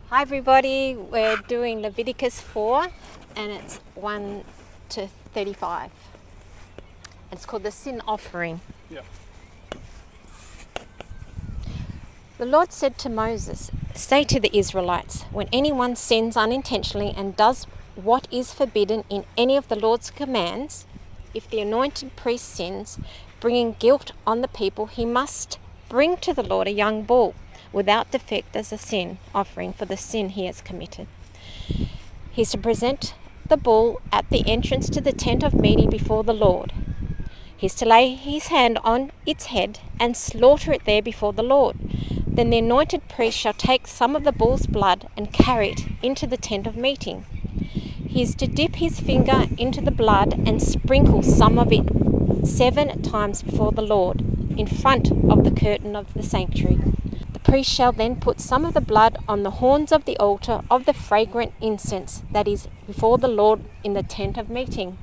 Hi everybody, we're doing Leviticus 4 and it's 1 to 35. It's called the sin offering. Yeah. The Lord said to Moses, "Say to the Israelites, when anyone sins unintentionally and does what is forbidden in any of the Lord's commands, if the anointed priest sins, bringing guilt on the people, he must bring to the Lord a young bull without defect as a sin offering for the sin he has committed. He is to present the bull at the entrance to the tent of meeting before the Lord. He is to lay his hand on its head and slaughter it there before the Lord. Then the anointed priest shall take some of the bull's blood and carry it into the tent of meeting. He is to dip his finger into the blood and sprinkle some of it 7 times before the Lord, in front of the curtain of the sanctuary. The priest shall then put some of the blood on the horns of the altar of the fragrant incense that is before the Lord in the tent of meeting.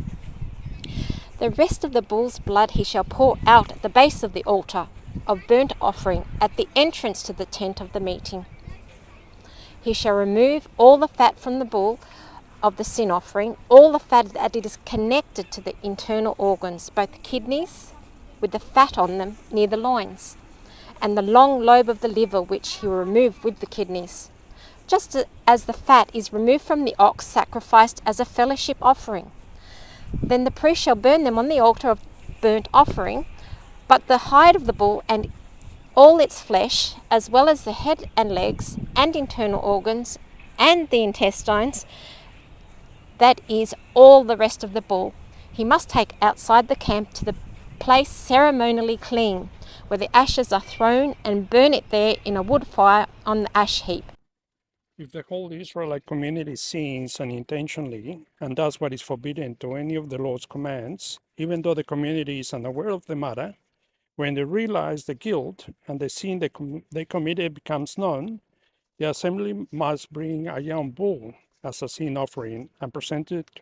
The rest of the bull's blood he shall pour out at the base of the altar of burnt offering at the entrance to the tent of the meeting. He shall remove all the fat from the bull of the sin offering, all the fat that is connected to the internal organs, both the kidneys with the fat on them near the loins, and the long lobe of the liver which he will remove with the kidneys, just as the fat is removed from the ox sacrificed as a fellowship offering. Then the priest shall burn them on the altar of burnt offering, but the hide of the bull and all its flesh, as well as the head and legs and internal organs and the intestines, that is all the rest of the bull, he must take outside the camp to the place ceremonially clean, where the ashes are thrown, and burn it there in a wood fire on the ash heap. If the whole Israelite community sins unintentionally and does what is forbidden to any of the Lord's commands, even though the community is unaware of the matter, when they realize the guilt and the sin they committed becomes known, the assembly must bring a young bull as a sin offering and present it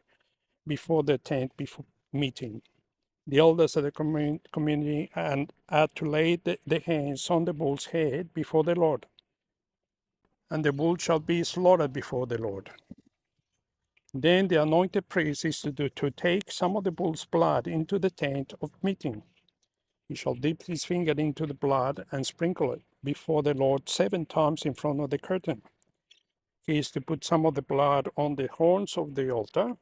before the tent before meeting. The elders of the community are to lay the hands on the bull's head before the Lord, and the bull shall be slaughtered before the Lord. Then the anointed priest is to take some of the bull's blood into the tent of meeting. He shall dip his finger into the blood and sprinkle it before the Lord 7 times in front of the curtain. He is to put some of the blood on the horns of the altar,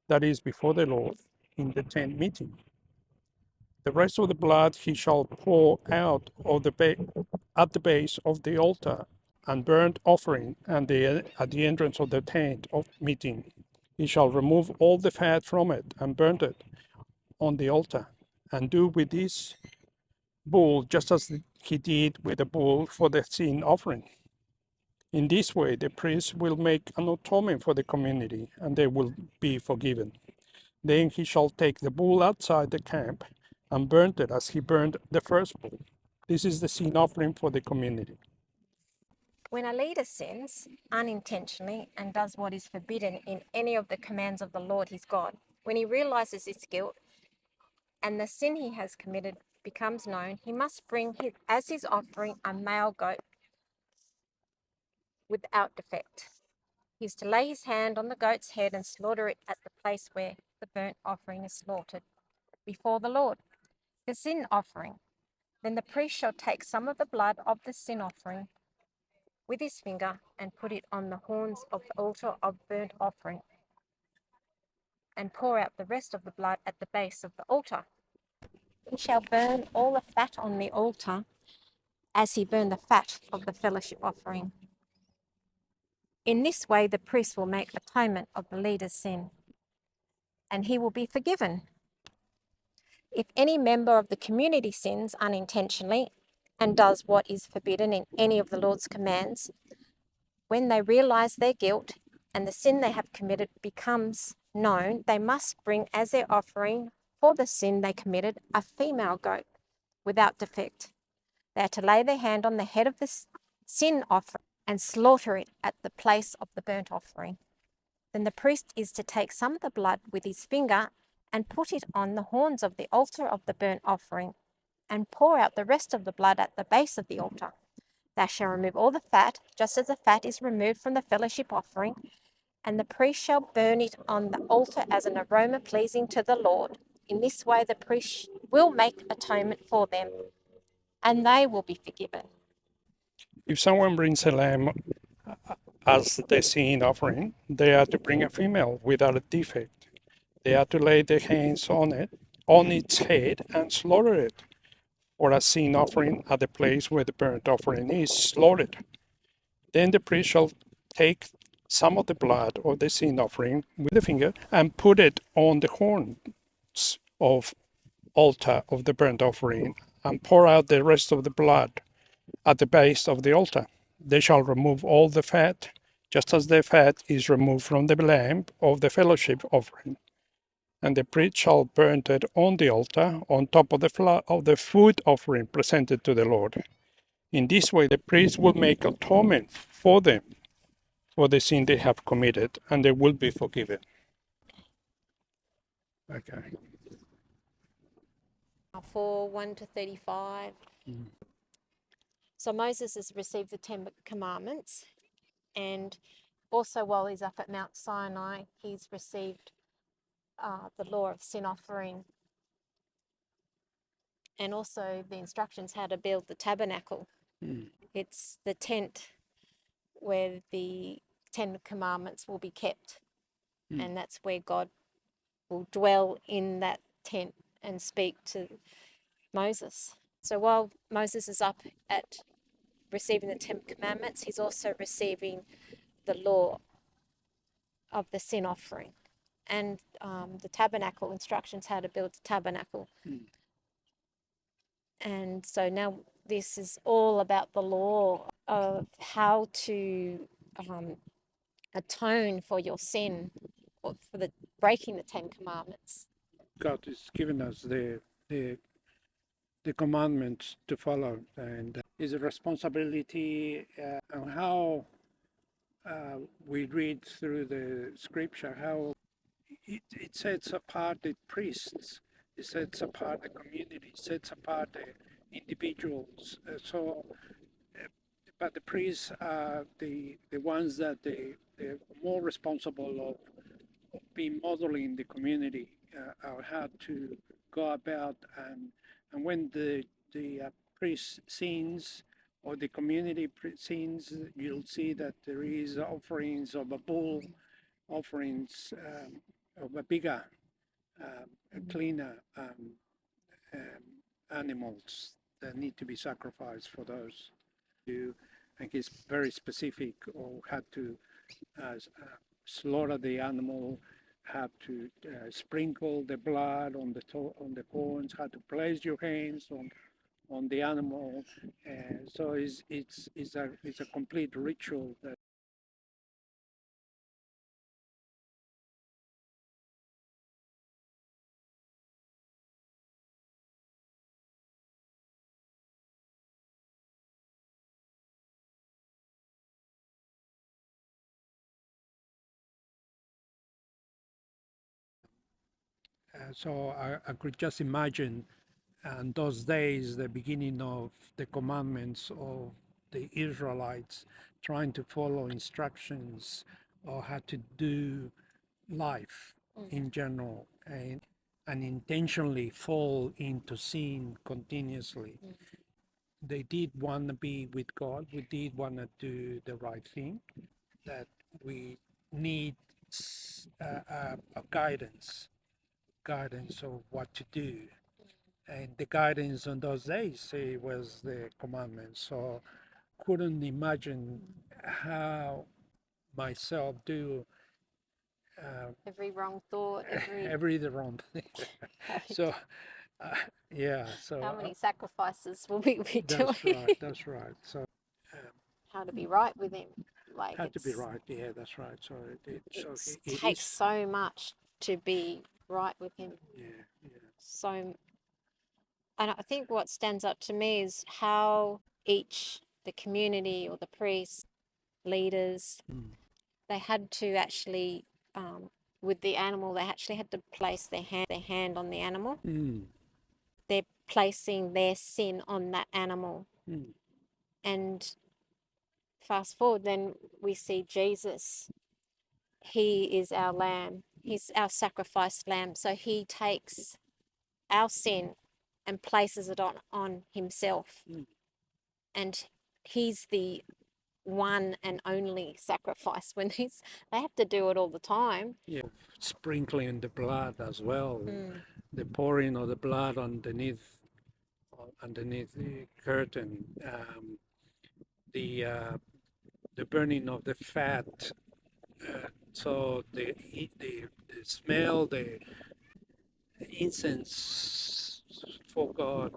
that is before the Lord, in the tent meeting. The rest of the blood he shall pour out of at the base of the altar and burnt offering and at the entrance of the tent of meeting. He shall remove all the fat from it and burn it on the altar, and do with this bull just as he did with the bull for the sin offering. In this way, the priest will make an atonement for the community, and they will be forgiven. Then he shall take the bull outside the camp and burn it as he burned the first bull. This is the sin offering for the community. When a leader sins unintentionally and does what is forbidden in any of the commands of the Lord his God, when he realizes his guilt and the sin he has committed becomes known, he must bring as his offering a male goat without defect. He is to lay his hand on the goat's head and slaughter it at the place where the burnt offering is slaughtered before the Lord, the sin offering. Then the priest shall take some of the blood of the sin offering with his finger and put it on the horns of the altar of burnt offering, and pour out the rest of the blood at the base of the altar. He shall burn all the fat on the altar as he burned the fat of the fellowship offering. In this way, the priest will make atonement of the leader's sin, and he will be forgiven. If any member of the community sins unintentionally and does what is forbidden in any of the Lord's commands, when they realize their guilt and the sin they have committed becomes known, they must bring as their offering for the sin they committed a female goat without defect. They are to lay their hand on the head of the sin offering and slaughter it at the place of the burnt offering. Then the priest is to take some of the blood with his finger and put it on the horns of the altar of the burnt offering, and pour out the rest of the blood at the base of the altar. Thou shalt remove all the fat, just as the fat is removed from the fellowship offering, and the priest shall burn it on the altar as an aroma pleasing to the Lord. In this way the priest will make atonement for them, and they will be forgiven. If someone brings a lamb as the sin offering, they are to bring a female without a defect. They are to lay their hands on it, on its head, and slaughter it, or a sin offering at the place where the burnt offering is slaughtered. Then the priest shall take some of the blood of the sin offering with the finger and put it on the horns of altar of the burnt offering, and pour out the rest of the blood at the base of the altar. They shall remove all the fat, just as the fat is removed from the lamb of the fellowship offering. And the priest shall burn it on the altar, on top of the food offering presented to the Lord. In this way, the priest will make atonement for them for the sin they have committed, and they will be forgiven. Okay. 4:1-35. So Moses has received the 10 Commandments, and also while he's up at Mount Sinai, he's received the law of sin offering, and also the instructions how to build the tabernacle. It's the tent where the 10 Commandments will be kept, and that's where God will dwell in that tent and speak to Moses. So while Moses is up at receiving the 10 Commandments, he's also receiving the law of the sin offering and the tabernacle instructions how to build the tabernacle. And so now this is all about the law of how to atone for your sin or for the breaking the 10 Commandments. God has given us the commandments to follow, and is a responsibility on how we read through the scripture, how it sets apart the priests, it sets apart the community, it sets apart the individuals. But the priests are the ones that they're more responsible of being modeling the community how to go about, and when the priest sins or the community sins, you'll see that there is offerings of a bull, offerings of a bigger, cleaner animals that need to be sacrificed for those. And he's very specific or had to slaughter the animal, had to sprinkle the blood on the horns, had to place your hands on the animal, and so it's a complete ritual that. So I could just imagine, and those days, the beginning of the commandments of the Israelites, trying to follow instructions or how to do life in general, and intentionally fall into sin continuously. They did want to be with God. We did want to do the right thing. That we need a guidance of what to do, and the guidance on those days was the commandments. So couldn't imagine how myself do Every wrong thought, every the wrong thing. So yeah, so how many sacrifices will we be doing? that's right. So How to be right with him. Like had to be right. Yeah, that's right. So it takes is. so much to be right with him. Yeah, yeah. So, and I think what stands out to me is how the community or the priests, leaders, they had to actually, with the animal, they actually had to place their hand on the animal. They're placing their sin on that animal. And fast forward, then we see Jesus. He is our lamb. He's our sacrificed lamb. So he takes our sin and places it on himself. And he's the one and only sacrifice. When they have to do it all the time. Yeah, sprinkling the blood as well, the pouring of the blood underneath the curtain, the burning of the fat, so the smell, the incense for God.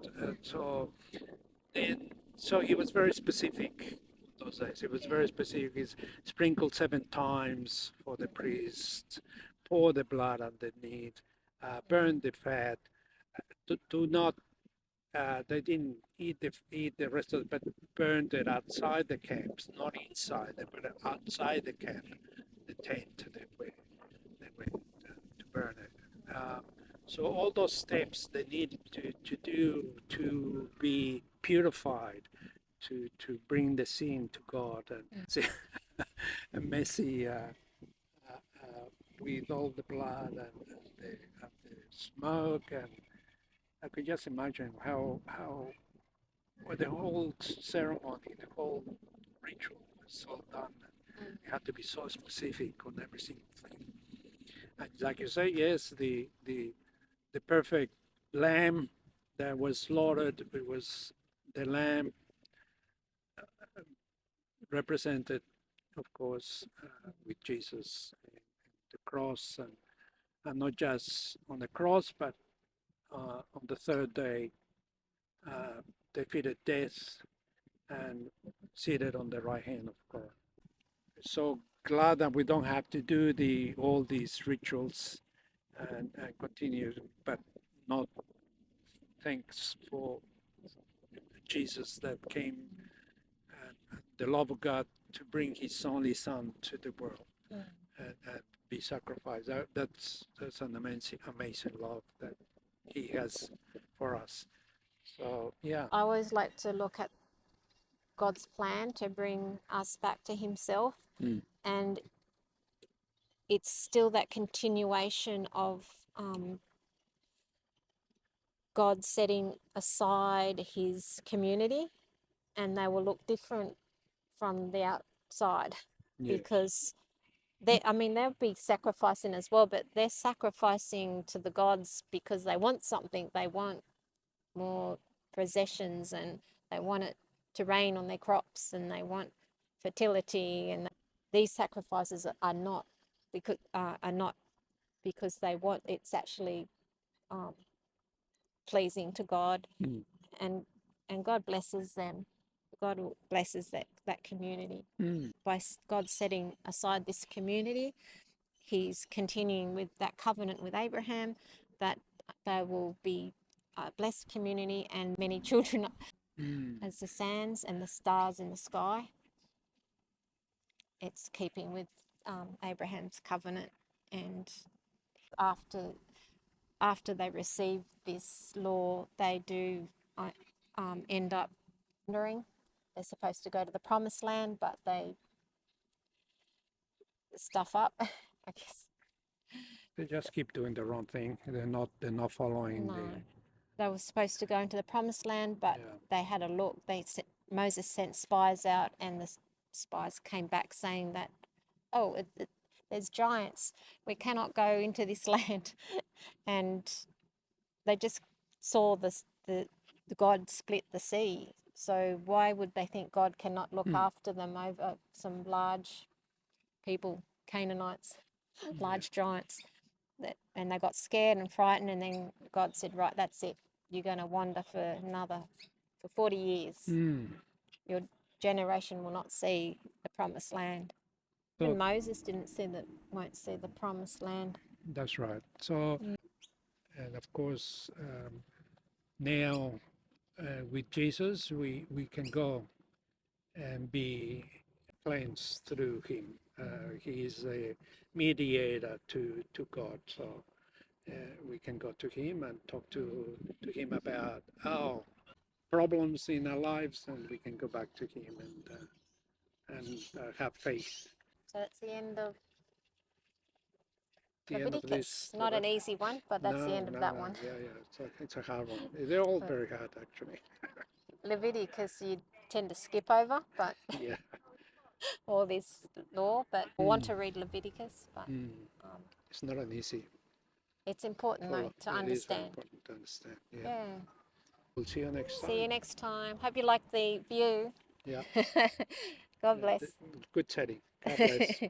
Then so he was very specific those days. He was very specific. He's sprinkled 7 times for the priest, pour the blood underneath, burn the fat. Do not. They didn't eat the rest of it, but burned it outside the camps, not inside. They put it outside the camp, the tent. They went to burn it. So all those steps they needed to do to be purified, to bring the sin to God, and see a messy with all the blood and the smoke, and I could just imagine how well, the whole ceremony, the whole ritual was so done. It had to be so specific on every single thing. And like you say, yes, the perfect lamb that was slaughtered. It was the lamb represented, of course, with Jesus and the cross, and not just on the cross, but on the third day, defeated death and seated on the right hand of God. So glad that we don't have to do all these rituals and continue, but not thanks for Jesus that came and the love of God to bring His only Son to the world and be sacrificed. That's an amazing love that He has for us. So yeah. I always like to look at God's plan to bring us back to himself. And it's still that continuation of God setting aside his community, and they will look different from the outside. Yes. Because they'll be sacrificing as well, but they're sacrificing to the gods because they want something. They want more possessions, and they want it to rain on their crops, and they want fertility. And these sacrifices are not because they want. It's actually pleasing to God, and God blesses them. God blesses that community by God setting aside this community. He's continuing with that covenant with Abraham, that they will be a blessed community and many children as the sands and the stars in the sky. It's keeping with Abraham's covenant. And after they receive this law, they do end up wandering. They're supposed to go to the promised land, but they stuff up, I guess. They just keep doing the wrong thing. They're not following No. They were supposed to go into the promised land, but they had a look. Moses sent spies out, and the spies came back saying that, oh, there's giants. We cannot go into this land. And they just saw the God split the sea. So why would they think God cannot look after them over some large people, Canaanites, large giants? And they got scared and frightened, and then God said, right, that's it. You're going to wander for 40 years. Your generation will not see the promised land. Even Moses won't see the promised land. That's right. So, and of course, now with Jesus, we can go and be cleansed through Him. He is a mediator to God. So we can go to Him and talk to Him about our problems in our lives, and we can go back to Him and have faith. So that's the end of The end of Leviticus. this. Not an easy one, but that's the end of that one. Yeah, it's a hard one. They're all But very hard, actually. Leviticus you tend to skip over, but Yeah. all this law, but I want to read Leviticus, but It's not an easy it's important though to It is very understand. important to understand. Yeah. Yeah. We'll see you next time. See you next time. Hope you like the view. Yeah. God bless. Good setting. God bless.